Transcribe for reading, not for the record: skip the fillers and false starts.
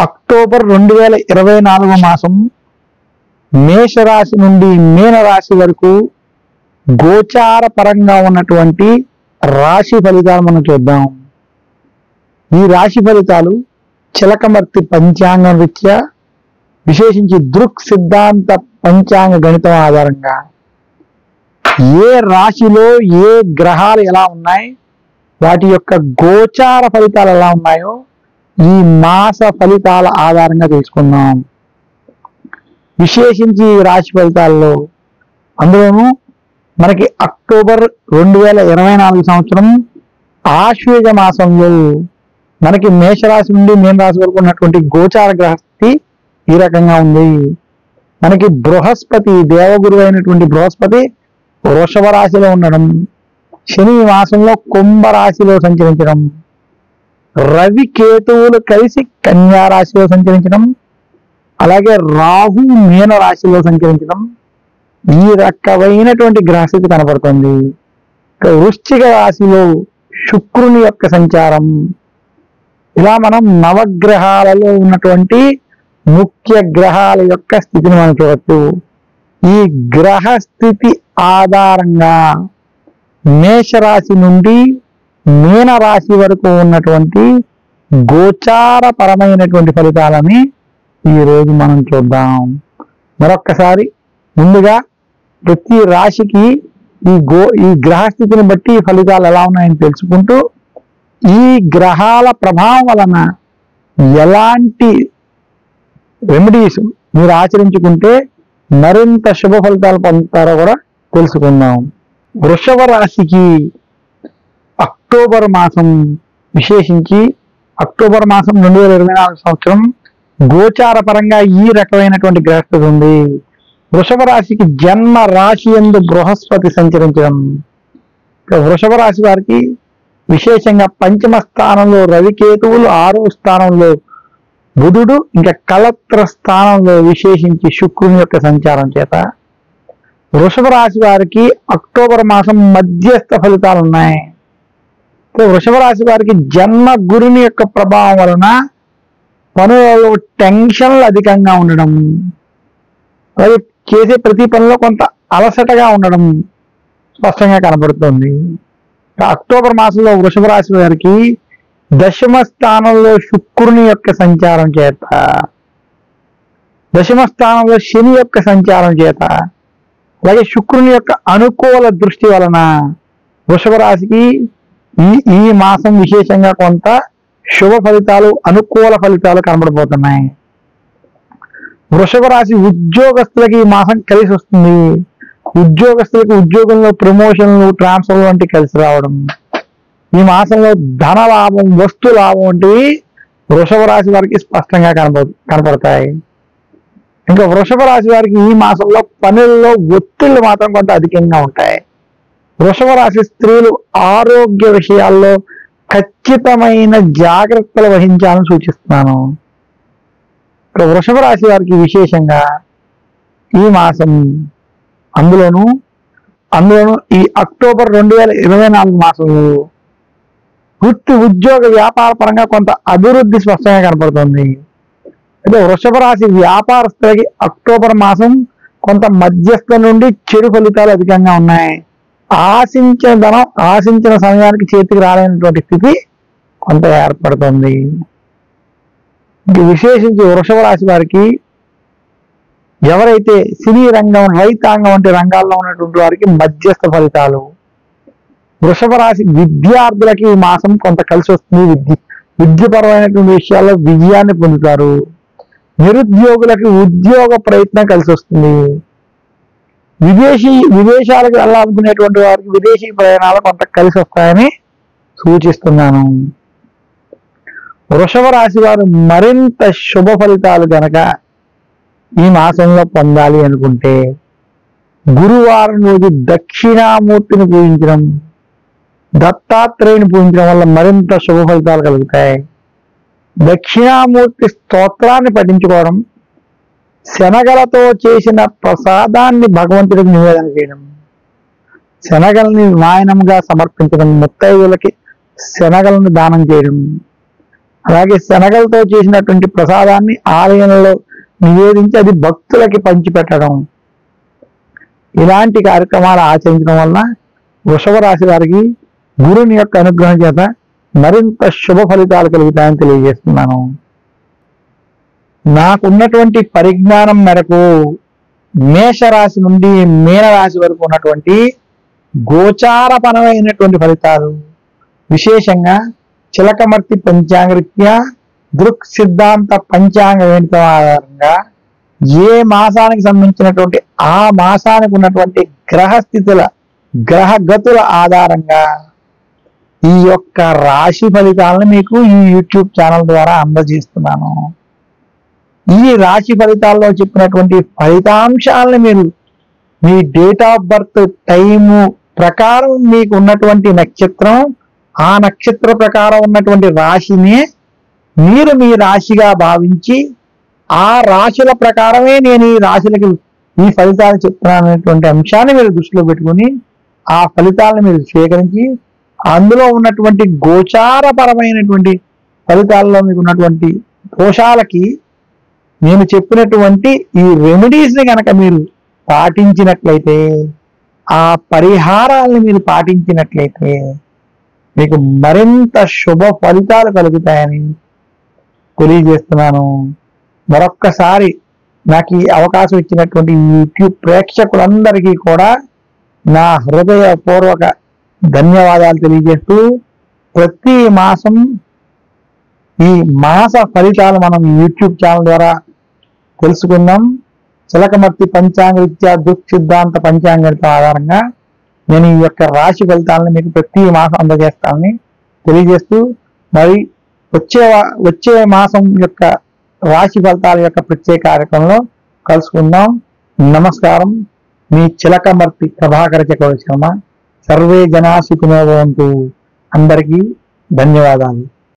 October 2024 మాసం మేషరాశి నుండి మీనరాశి వరకు గోచార పరంగా ఉన్నటువంటి రాశి ఫలితాలు మనం చూద్దాం. ఈ రాశి ఫలితాలు చిలకమర్తి పంచాంగం రీత్యా, విశేషించి దృక్ సిద్ధాంత పంచాంగ గణితం ఆధారంగా ఏ రాశిలో ఏ గ్రహాలు ఎలా ఉన్నాయి, వాటి యొక్క గోచార ఫలితాలు ఎలా ఉన్నాయో ఈ మాస ఫలితాల ఆధారంగా తెలుసుకుందాం. విశేషించి ఈ రాశి ఫలితాల్లో అందులోనూ మనకి అక్టోబర్ 2024 సంవత్సరం ఆశ్వేజ మాసంలో మనకి మేషరాశి నుండి మీనరాశి వరకు ఉన్నటువంటి గోచార గ్రహస్థితి ఈ రకంగా ఉంది. మనకి బృహస్పతి, దేవగురు అయినటువంటి బృహస్పతి వృషభ రాశిలో ఉండడం, శని మాసంలో కుంభ రాశిలో సంచరించడం, రవి కేతువులు కలిసి కన్యా రాశిలో సంచరించడం, అలాగే రాహు మీన రాశిలో సంచరించడం, ఈ రకమైనటువంటి గ్రహస్థితి కనపడుతుంది. వృశ్చిక రాశిలో శుక్రుని యొక్క సంచారం, ఇలా మనం నవగ్రహాలలో ఉన్నటువంటి ముఖ్య గ్రహాల యొక్క స్థితిని మనం చూడవచ్చు. ఈ గ్రహ స్థితి ఆధారంగా మేషరాశి నుండి మీనరాశి వరకు ఉన్నటువంటి గోచార పరమైనటువంటి ఫలితాలని ఈరోజు మనం చూద్దాం. మరొక్కసారి ముందుగా ప్రతి రాశికి ఈ గ్రహస్థితిని బట్టి ఫలితాలు ఎలా ఉన్నాయని తెలుసుకుంటూ, ఈ గ్రహాల ప్రభావం వలన ఎలాంటి రెమెడీస్ మీరు ఆచరించుకుంటే మరింత శుభ ఫలితాలు పొందుతారో కూడా తెలుసుకుందాం. వృషభ రాశికి అక్టోబర్ మాసం, విశేషించి అక్టోబర్ మాసం 2024 సంవత్సరం గోచార పరంగా ఈ రకమైనటువంటి గ్రహస్థితి ఉంది. వృషభ రాశికి జన్మ రాశి యందు బృహస్పతి సంచరించడం, వృషభ రాశి వారికి విశేషంగా పంచమ స్థానంలో రవికేతువులు, 6వ స్థానంలో బుధుడు, ఇంకా కళత్ర స్థానంలో విశేషించి శుక్రుని యొక్క సంచారం చేత వృషభ రాశి వారికి అక్టోబర్ మాసం మధ్యస్థ ఫలితాలు ఉన్నాయి. వృషభ రాశి వారికి జన్మ గురుని యొక్క ప్రభావం వలన పనులలో టెన్షన్లు అధికంగా ఉండడం, అలాగే చేసే ప్రతి పనిలో కొంత అలసటగా ఉండడం స్పష్టంగా కనబడుతుంది. అక్టోబర్ మాసంలో వృషభ రాశి వారికి దశమ స్థానంలో శుక్రుని యొక్క సంచారం చేత, దశమ స్థానంలో శని యొక్క సంచారం చేత, అలాగే శుక్రుని యొక్క అనుకూల దృష్టి వలన వృషభ రాశికి ఈ మాసం విశేషంగా కొంత శుభ ఫలితాలు, అనుకూల ఫలితాలు కనబడిపోతున్నాయి. వృషభ రాశి ఉద్యోగస్తులకి ఈ మాసం కలిసి వస్తుంది. ఉద్యోగస్తులకు ఉద్యోగంలో ప్రమోషన్లు, ట్రాన్స్ఫర్లు వంటివి కలిసి రావడం, ఈ మాసంలో ధన లాభం, వస్తు లాభం వంటివి వృషభ రాశి వారికి స్పష్టంగా కనపడతాయి. ఇంకా వృషభ రాశి వారికి ఈ మాసంలో పనుల్లో ఒత్తిళ్లు మాత్రం కొంత అధికంగా ఉంటాయి. వృషభ రాశి స్త్రీలు ఆరోగ్య విషయాల్లో ఖచ్చితమైన జాగ్రత్తలు వహించాలని సూచిస్తున్నాను. వృషభ రాశి వారికి విశేషంగా ఈ మాసం అందులోనూ ఈ అక్టోబర్ 2024 మాసంలో వృత్తి, ఉద్యోగ, వ్యాపార పరంగా కొంత అభివృద్ధి స్పష్టంగా కనపడుతుంది. అయితే వృషభ రాశి వ్యాపారస్తులకి అక్టోబర్ మాసం కొంత మధ్యస్థ నుండి చెడు ఫలితాలు అధికంగా ఉన్నాయి. ఆశించిన ధనం ఆశించిన సమయానికి చేతికి రాలేనటువంటి స్థితి కొంత ఏర్పడుతుంది. విశేషించి వృషభ రాశి వారికి ఎవరైతే సినీ రంగం, రైతాంగం వంటి రంగాల్లో ఉన్నటువంటి వారికి మధ్యస్థ ఫలితాలు. వృషభ రాశి విద్యార్థులకి ఈ మాసం కొంత కలిసి వస్తుంది. విద్యపరమైనటువంటి విషయాల్లో విజయాన్ని పొందుతారు. నిరుద్యోగులకి ఉద్యోగ ప్రయత్నం కలిసి వస్తుంది. విదేశాలకు వెళ్ళాలనుకునేటువంటి వారికి విదేశీ ప్రయాణాలు కొంత కలిసి వస్తాయని సూచిస్తున్నాను. వృషభ రాశి వారు మరింత శుభ ఫలితాలు గనక ఈ మాసంలో పొందాలి అనుకుంటే గురువారం రోజు దక్షిణామూర్తిని పూజించడం, దత్తాత్రేయుని పూజించడం వల్ల మరింత శుభ ఫలితాలు కలుగుతాయి. దక్షిణామూర్తి స్తోత్రాన్ని పఠించుకోవడం, శనగలతో చేసిన ప్రసాదాన్ని భగవంతుడికి నివేదన చేయడం, శనగల్ని వాయనంగా సమర్పించడం, ముత్తైదులకి శనగలను దానం చేయడం, అలాగే శనగలతో చేసినటువంటి ప్రసాదాన్ని ఆలయంలో నివేదించి అది భక్తులకి పంచిపెట్టడం, ఇలాంటి కార్యక్రమాలు ఆచరించడం వల్ల వృషభ రాశి వారికి గురుని యొక్క అనుగ్రహం చేత మరింత శుభ ఫలితాలు కలుగుతాయని తెలియజేస్తున్నాను. నాకున్నటువంటి పరిజ్ఞానం మేరకు మేషరాశి నుండి మీనరాశి వరకు ఉన్నటువంటి గోచారపరమైనటువంటి ఫలితాలు, విశేషంగా చిలకమర్తి పంచాంగరీత్యా దృక్ సిద్ధాంత పంచాంగ గణితం ఆధారంగా ఏ మాసానికి సంబంధించినటువంటి ఆ మాసానికి ఉన్నటువంటి గ్రహస్థితుల గ్రహగతుల ఆధారంగా ఈ యొక్క రాశి ఫలితాలను మీకు ఈ యూట్యూబ్ ఛానల్ ద్వారా అందజేస్తున్నాను. ఈ రాశి ఫలితాల్లో చెప్పినటువంటి ఫలితాంశాలను మీరు మీ డేట్ ఆఫ్ బర్త్ టైము ప్రకారం మీకు ఉన్నటువంటి నక్షత్రం, ఆ నక్షత్ర ప్రకారం ఉన్నటువంటి రాశిని మీరు మీ రాశిగా భావించి ఆ రాశుల ప్రకారమే నేను ఈ రాశులకి ఈ ఫలితాలు చెప్తున్నాను అనేటువంటి అంశాన్ని మీరు దృష్టిలో పెట్టుకుని ఆ ఫలితాలను మీరు స్వీకరించి అందులో ఉన్నటువంటి గోచారపరమైనటువంటి ఫలితాల్లో మీకు ఉన్నటువంటి దోషాలకి నేను చెప్పినటువంటి ఈ రెమెడీస్ ని కనుక మీరు పాటించినట్లయితే, ఆ పరిహారాలను మీరు పాటించినట్లయితే మీకు మరింత శుభ ఫలితాలు కలుగుతాయని తెలియజేస్తున్నాను. మరొక్కసారి నాకు ఈ అవకాశం ఇచ్చినటువంటి యూట్యూబ్ ప్రేక్షకులందరికీ కూడా నా హృదయపూర్వక ధన్యవాదాలు తెలియజేస్తూ, ప్రతి మాసం ఈ మాస ఫలితాలు మనం యూట్యూబ్ ఛానల్ ద్వారా తెలుసుకుందాం. చిలకమర్తి పంచాంగరీత్యా దృక్ సిద్ధాంత పంచాంగరీత్యం ఆధారంగా నేను ఈ యొక్క రాశి ఫలితాలను మీకు ప్రతి మాసం అందజేస్తానని తెలియజేస్తూ, మరి వచ్చే మాసం యొక్క రాశి ఫలితాల యొక్క ప్రత్యేక కార్యక్రమంలో కలుసుకుందాం. నమస్కారం. మీ చిలకమర్తి ప్రభాకర చక్రవర్తి శర్మ. సర్వే జనా సుఖినో భవంతు. అందరికీ ధన్యవాదాలు.